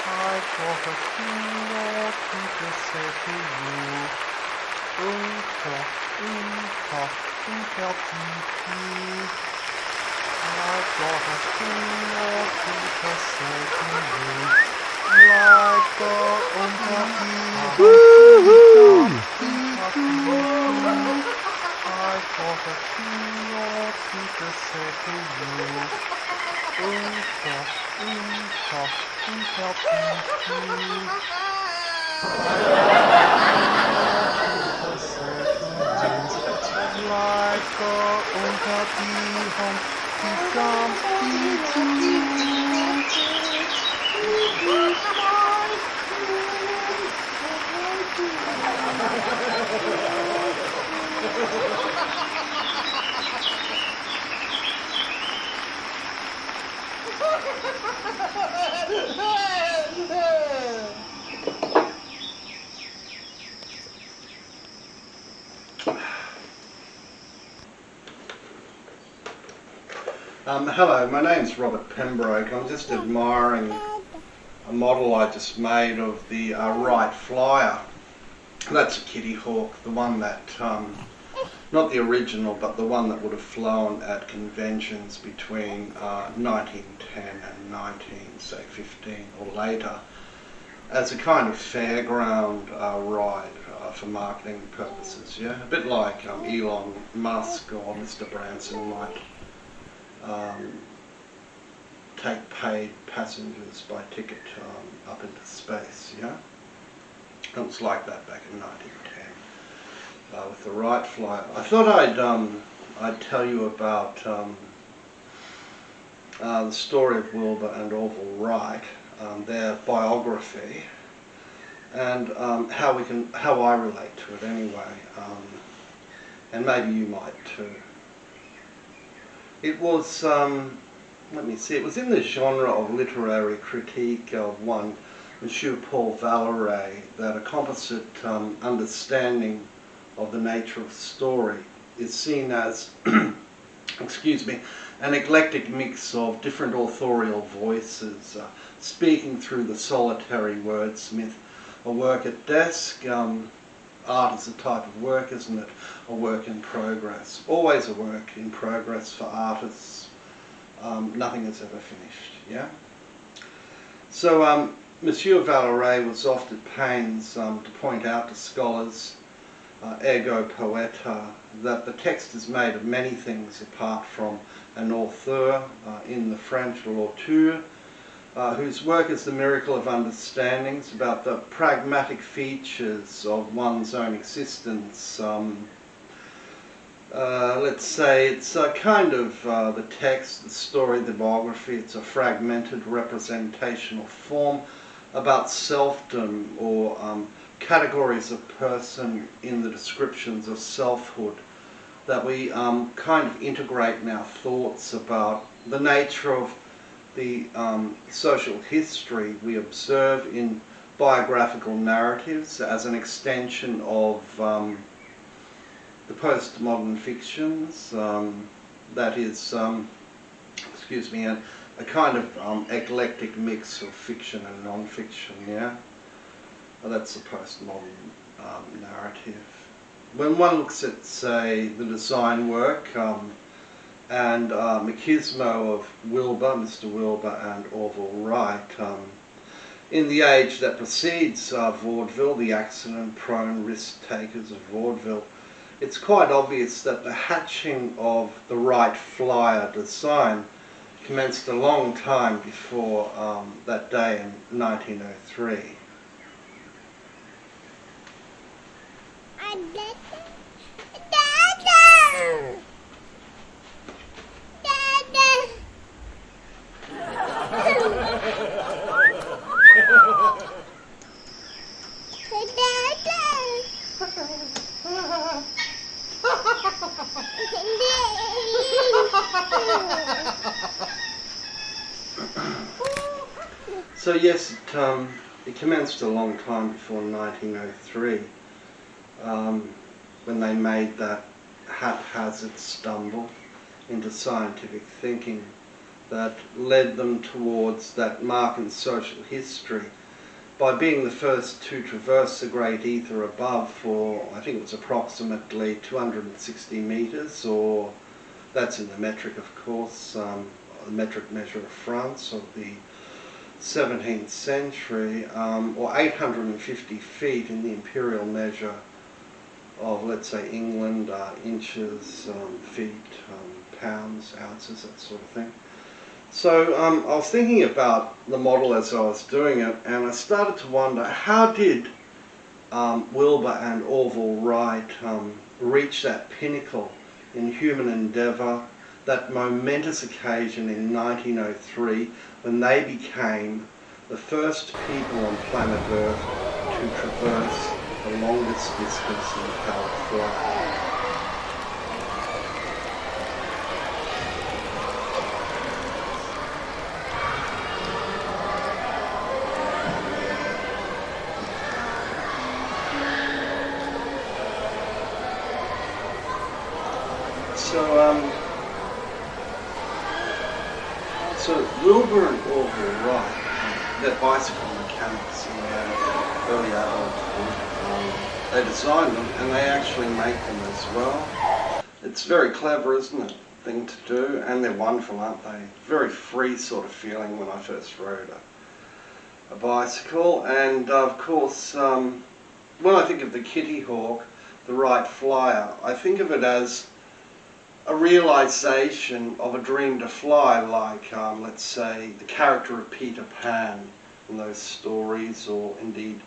I've got a few more things to say to you. Oompa, oompa, oompa, pee-pee. I've got a few more things to say to you. Like the oompa, pee-pee. Woohoo! I've got a few more things to say to you. Oompa, oompa, oompa, pee-pee. Like the oompa bee hum, bee dum, bee Hello, my name's Robert Pembroke. I'm just admiring a model I just made of the Wright Flyer. That's a kitty hawk, the one that, not the original, but the one that would have flown at conventions between 1910 and 1915 or later as a kind of fairground ride for marketing purposes, yeah? A bit like Elon Musk or Mr. Branson might take paid passengers by ticket up into space, yeah? It was like that back in 1910 with the Wright Flyer. I thought I'd tell you about the story of Wilbur and Orville Wright, their biography, and how I relate to it anyway, and maybe you might too. It was, let me see, it was in the genre of literary critique of one Monsieur Paul Valéry that a composite understanding of the nature of the story is seen as, excuse me, an eclectic mix of different authorial voices speaking through the solitary wordsmith. A work at desk, art is a type of work, isn't it? A work in progress. Always a work in progress for artists. Nothing is ever finished, yeah? So Monsieur Valéry was oft at pains to point out to scholars, ergo poeta, that the text is made of many things apart from an author, in the French, l'auteur, whose work is the miracle of understandings about the pragmatic features of one's own existence. Let's say it's a kind of the text, the story, the biography. It's a fragmented representational form about selfdom or categories of person in the descriptions of selfhood that we kind of integrate in our thoughts about the nature of the social history we observe in biographical narratives as an extension of the postmodern fictions, that is, excuse me, a kind of eclectic mix of fiction and non-fiction, yeah? Well, that's the postmodern narrative. When one looks at, say, the design work and machismo of Wilbur, Mr. Wilbur and Orville Wright, in the age that precedes vaudeville, the accident-prone risk-takers of vaudeville, it's quite obvious that the hatching of the Wright Flyer design commenced a long time before that day in 1903. So yes, it commenced a long time before 1903, when they made that haphazard stumble into scientific thinking that led them towards that mark in social history by being the first to traverse the great ether above for, I think it was approximately 260 metres, or that's in the metric, of course, the metric measure of France of the 17th century, or 850 feet in the imperial measure of, let's say, England, inches, feet, pounds, ounces, that sort of thing. So I was thinking about the model as I was doing it, and I started to wonder, how did Wilbur and Orville Wright reach that pinnacle in human endeavour, that momentous occasion in 1903 when they became the first people on planet Earth to traverse the longest distance in powered flight? So Wilbur and Orville Wright, they're bicycle mechanics in their early adulthood. They designed them and they actually make them as well. It's very clever, isn't it, thing to do, and they're wonderful, aren't they? Very free sort of feeling when I first rode a bicycle. And of course, when I think of the Kitty Hawk, the Wright Flyer, I think of it as a realisation of a dream to fly, like, let's say, the character of Peter Pan in those stories, or indeed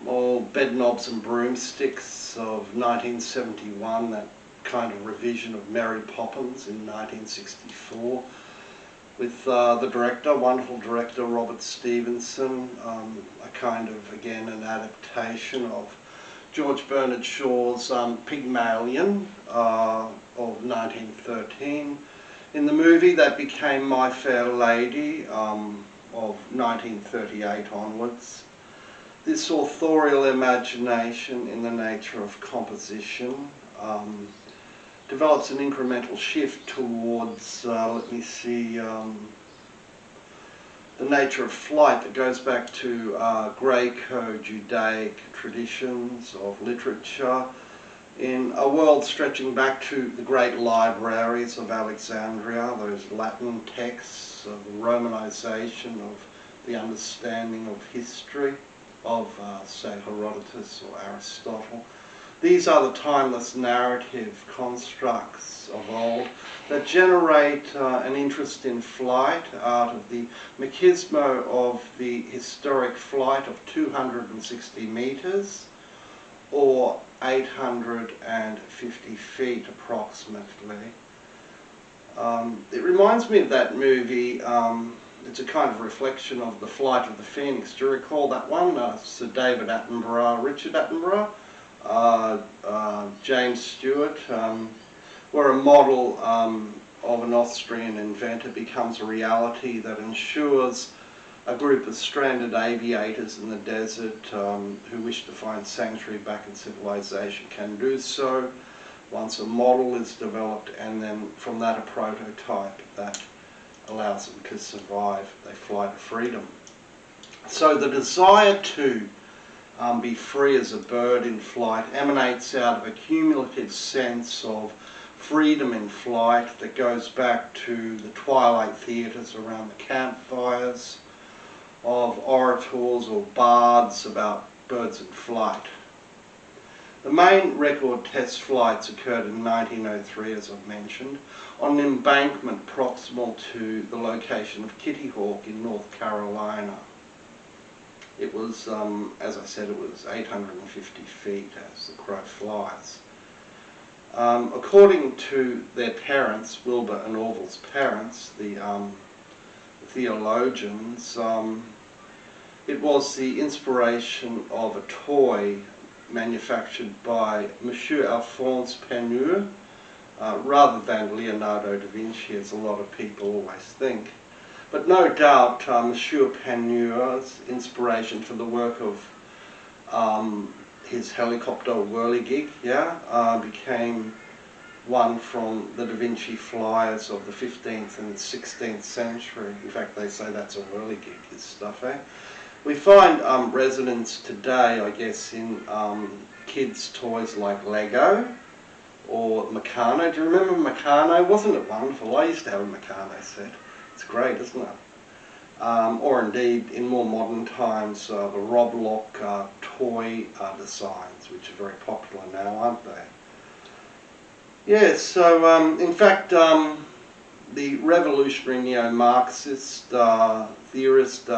all Bed Knobs and Broomsticks of 1971, that kind of revision of Mary Poppins in 1964, with the director, wonderful director Robert Stevenson, a kind of, again, an adaptation of George Bernard Shaw's Pygmalion of 1913. In the movie that became My Fair Lady of 1938 onwards. This authorial imagination in the nature of composition develops an incremental shift towards, let me see, the nature of flight that goes back to Greco-Judaic traditions of literature in a world stretching back to the great libraries of Alexandria, those Latin texts of the Romanization of the understanding of history of, say, Herodotus or Aristotle. These are the timeless narrative constructs of old that generate an interest in flight out of the machismo of the historic flight of 260 metres or 850 feet approximately. It reminds me of that movie. It's a kind of reflection of The Flight of the Phoenix. Do you recall that one? Sir David Attenborough, Richard Attenborough, James Stewart, where a model of an Austrian inventor becomes a reality that ensures a group of stranded aviators in the desert who wish to find sanctuary back in civilization can do so once a model is developed, and then from that a prototype that allows them to survive. They fly to freedom. So the desire to be free as a bird in flight emanates out of a cumulative sense of freedom in flight that goes back to the twilight theatres around the campfires of orators or bards about birds in flight. The main record test flights occurred in 1903, as I've mentioned, on an embankment proximal to the location of Kitty Hawk in North Carolina. It was, as I said, it was 850 feet as the crow flies. According to their parents, Wilbur and Orville's parents, the theologians, it was the inspiration of a toy manufactured by Monsieur Alphonse Peneur, rather than Leonardo da Vinci, as a lot of people always think. But no doubt Monsieur Peneur's inspiration for the work of his helicopter whirligig, became one from the Da Vinci flyers of the 15th and 16th century. In fact, they say that's a whirligig, his stuff, eh? We find resonance today, I guess, in kids' toys like Lego or Meccano. Do you remember Meccano? Wasn't it wonderful? I used to have a Meccano set. It's great, isn't it? Or indeed, in more modern times, the Roblox toy designs, which are very popular now, aren't they? Yes, so in fact, the revolutionary neo-Marxist theorist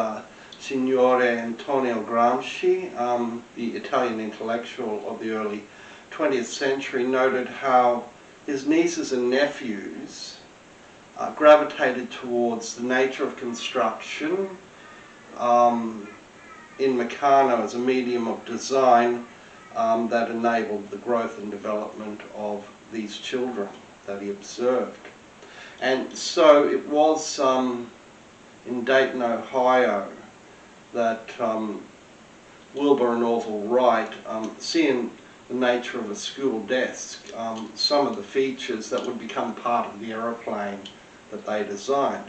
Signore Antonio Gramsci, the Italian intellectual of the early 20th century, noted how his nieces and nephews gravitated towards the nature of construction in Meccano as a medium of design that enabled the growth and development of these children that he observed. And so it was in Dayton, Ohio, that Wilbur and Orville Wright, seeing the nature of a school desk, some of the features that would become part of the aeroplane that they designed.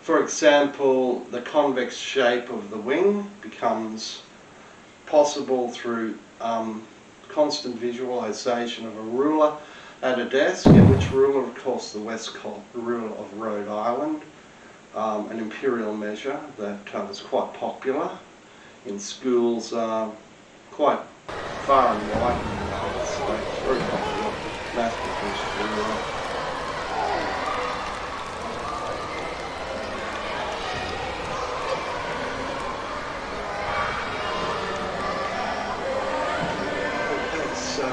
For example, the convex shape of the wing becomes possible through constant visualization of a ruler at a desk, in which ruler, of course, the Westcott ruler of Rhode Island, an imperial measure that was quite popular in schools quite far and wide in the United States, very popular, mass-produced ruler. Okay, so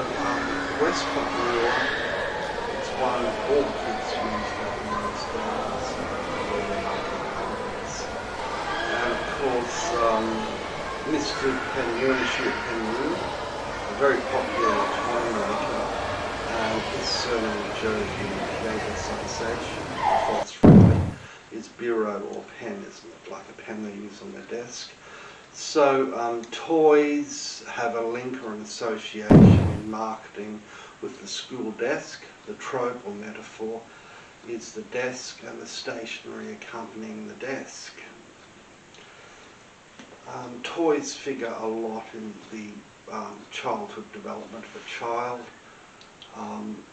Westcott ruler, it's one all the kids use that in those days, early 1900s. And of course, Mr. Pembroke, a very popular toy maker, and his surname Joe gave a sensation. False friendly is bureau or pen, isn't it? Like a pen they use on their desk. So toys have a link or an association in marketing with the school desk. The trope or metaphor is the desk and the stationery accompanying the desk. Toys figure a lot in the childhood development of a child,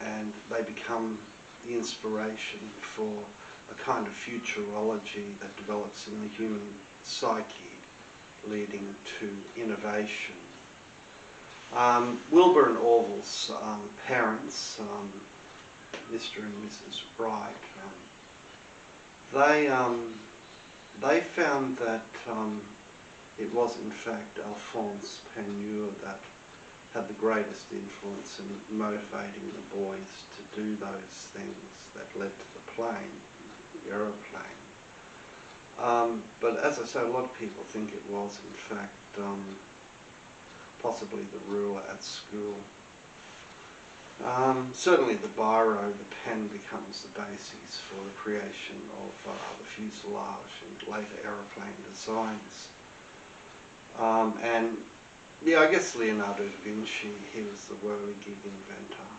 and they become the inspiration for a kind of futurology that develops in the human psyche, leading to innovation. Wilbur and Orville's parents, Mr. and Mrs. Wright, they found that it was in fact Alphonse Pembroke that had the greatest influence in motivating the boys to do those things that led to the plane, the aeroplane. But as I say, a lot of people think it was in fact possibly the ruler at school. Certainly the biro, the pen, becomes the basis for the creation of the fuselage and later aeroplane designs. And yeah, I guess Leonardo da Vinci, he was the whirligig inventor,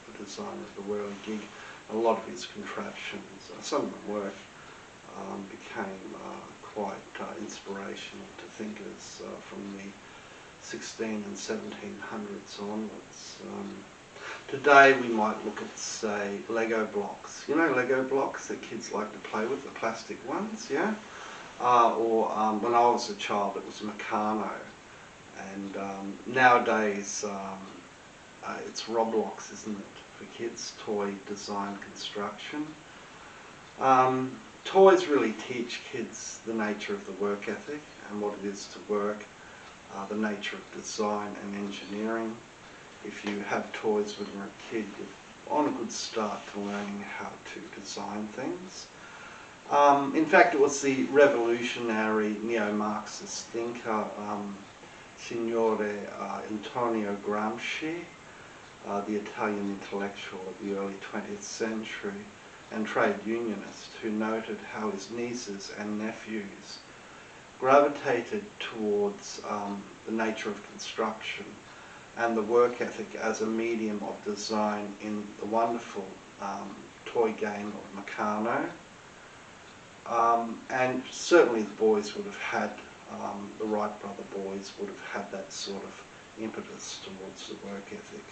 the designer of the whirligig. A lot of his contraptions, some of them work, became quite inspirational to thinkers from the 16 and 1700s onwards. Today we might look at, say, Lego blocks. You know Lego blocks that kids like to play with, the plastic ones, yeah? Or when I was a child it was Meccano. And nowadays it's Roblox, isn't it, for kids, toy design construction. Toys really teach kids the nature of the work ethic and what it is to work, the nature of design and engineering. If you have toys when you're a kid, you're on a good start to learning how to design things. In fact, it was the revolutionary neo-Marxist thinker, Signore Antonio Gramsci, the Italian intellectual of the early 20th century, and trade unionist, who noted how his nieces and nephews gravitated towards the nature of construction and the work ethic as a medium of design in the wonderful toy game of Meccano. And certainly the boys would have had, the Wright brother boys would have had that sort of impetus towards the work ethic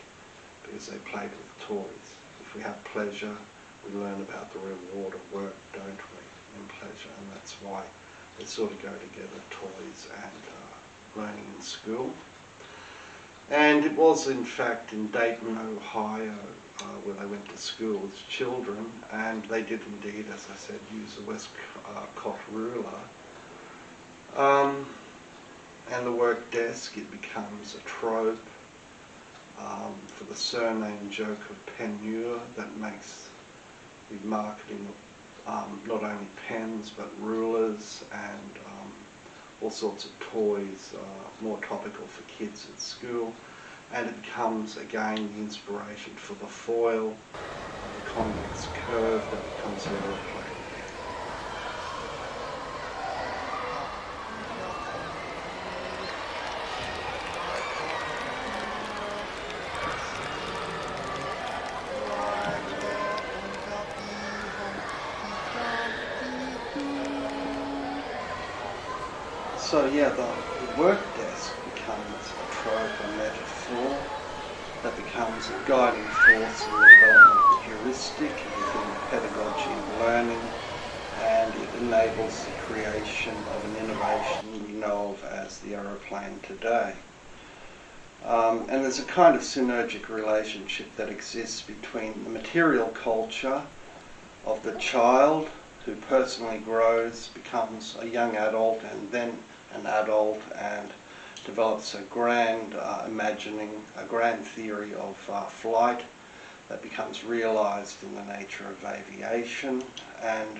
because they played with toys. If we have pleasure, we learn about the reward of work, don't we, in pleasure, and that's why they sort of go together, toys and learning in school. And it was in fact in Dayton, Ohio, where they went to school as children, and they did indeed, as I said, use a Westcott ruler. And the work desk, it becomes a trope for the surname joke of Penure that makes the marketing of not only pens but rulers and all sorts of toys more topical for kids at school. And it becomes again the inspiration for the foil, the convex curve that becomes Aeroplane. So yeah, the work desk becomes a trope, a metaphor that becomes a guiding force in the development of the heuristic within the pedagogy of learning, and it enables the creation of an innovation we know of as the aeroplane today. And there's a kind of synergic relationship that exists between the material culture of the child who personally grows, becomes a young adult and then an adult, and develops a grand imagining, a grand theory of flight that becomes realized in the nature of aviation, and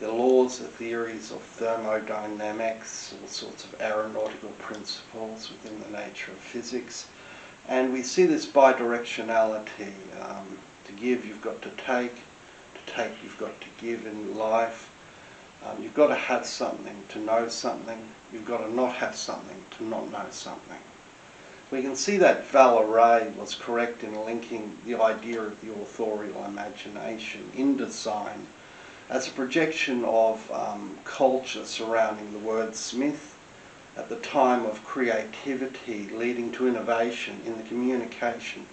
the laws, the theories of thermodynamics, all sorts of aeronautical principles within the nature of physics. And we see this bidirectionality. To give, you've got to take you've got to give in life. You've got to have something to know something. You've got to not have something to not know something. We can see that Valeray was correct in linking the idea of the authorial imagination in design as a projection of culture surrounding the wordsmith at the time of creativity leading to innovation in the communication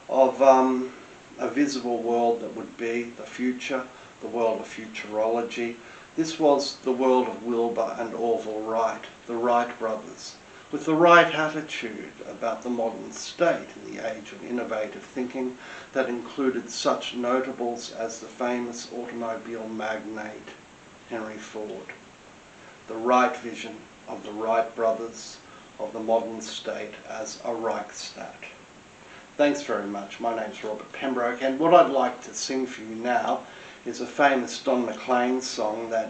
of a visible world that would be the future, the world of futurology. This was the world of Wilbur and Orville Wright, the Wright brothers, with the right attitude about the modern state in the age of innovative thinking that included such notables as the famous automobile magnate Henry Ford. The Wright vision of the Wright brothers, of the modern state as a Reichsstaat. Thanks very much. My name's Robert Pembroke, and what I'd like to sing for you now is a famous Don McLean song that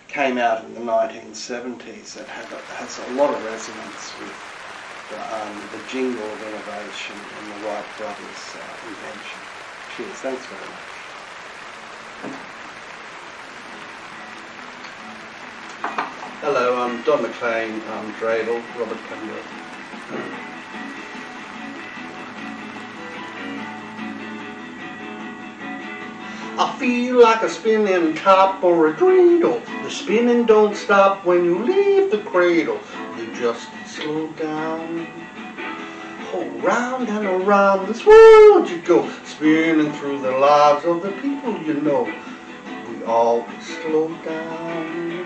came out in the 1970s that has a lot of resonance with the jingle of innovation in the Wright Brothers invention. Cheers. Thanks very much. Hello, I'm Don McLean, Dreidel, Robert Pembroke. I feel like a spinning top or a dreidel. The spinning don't stop when you leave the cradle. You just slow down. Oh, round and around this world you go, spinning through the lives of the people you know. We all slow down.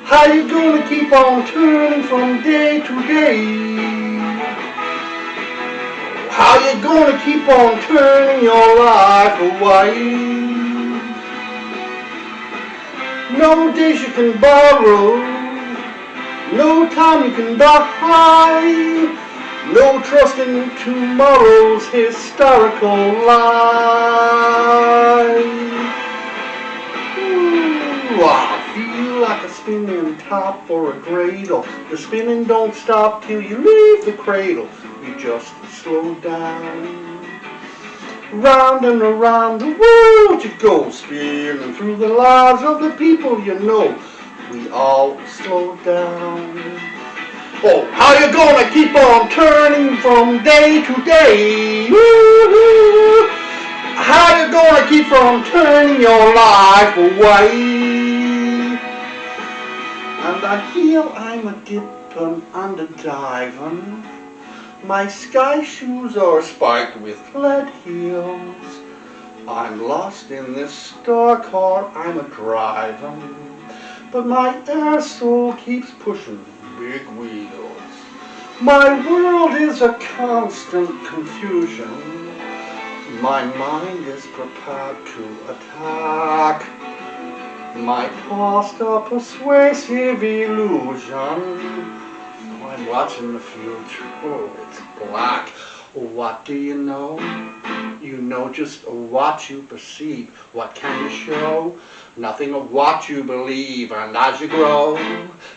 How you gonna keep on turning from day to day? How you gonna keep on turning your life away? No days you can borrow, no time you can buy, no trust in tomorrow's historical lie. Ooh, I feel like a spinning top or a cradle. The spinning don't stop till you leave the cradle. You just slow down. Round and around the world you go, spinning through the lives of the people you know. We all slow down. Oh, how you gonna keep on turning from day to day? Woo-hoo. How you gonna keep on turning your life away? And I feel I'm a dippin' and a divin'. My sky shoes are spiked with lead heels. I'm lost in this star car I'm a drivin', but my air soul keeps pushing big wheels. My world is a constant confusion. My mind is prepared to attack. My past a persuasive illusion. I'm watching the future. Oh, it's black. What do you know? You know just what you perceive. What can you show? Nothing of what you believe. And as you grow,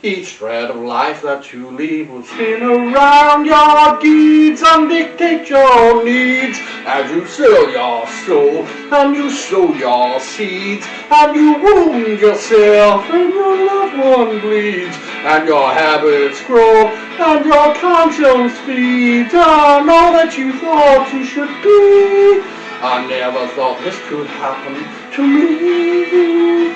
each thread of life that you leave will spin around your deeds and dictate your needs. As you sell your soul and you sow your seeds, and you wound yourself and your loved one bleeds, and your habits grow and your conscience feeds on all that you thought you should be. I never thought this could happen to me.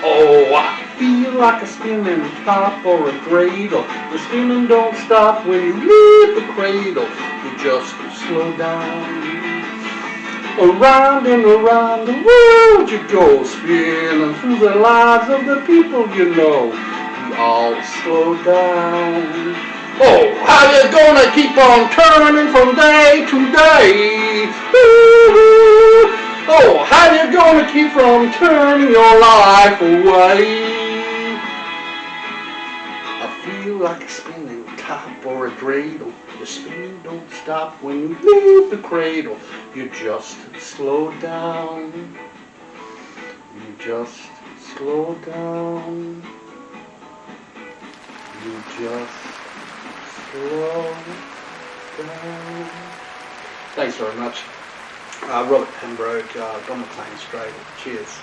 Oh, I feel like a spinning top or a cradle. The spinning don't stop when you leave the cradle. You just slow down. Around and around the world you go, spinning through the lives of the people you know. We all slow down. Oh, how you gonna keep on turning from day to day? Ooh, oh, how you gonna keep from turning your life away? I feel like a spinning top or a dreidel. The spinning don't stop when you leave the cradle. You just slow down. You just slow down. You just slow down. Thanks very much. Robert Pembroke, Don McLean's Dreidel. Cheers.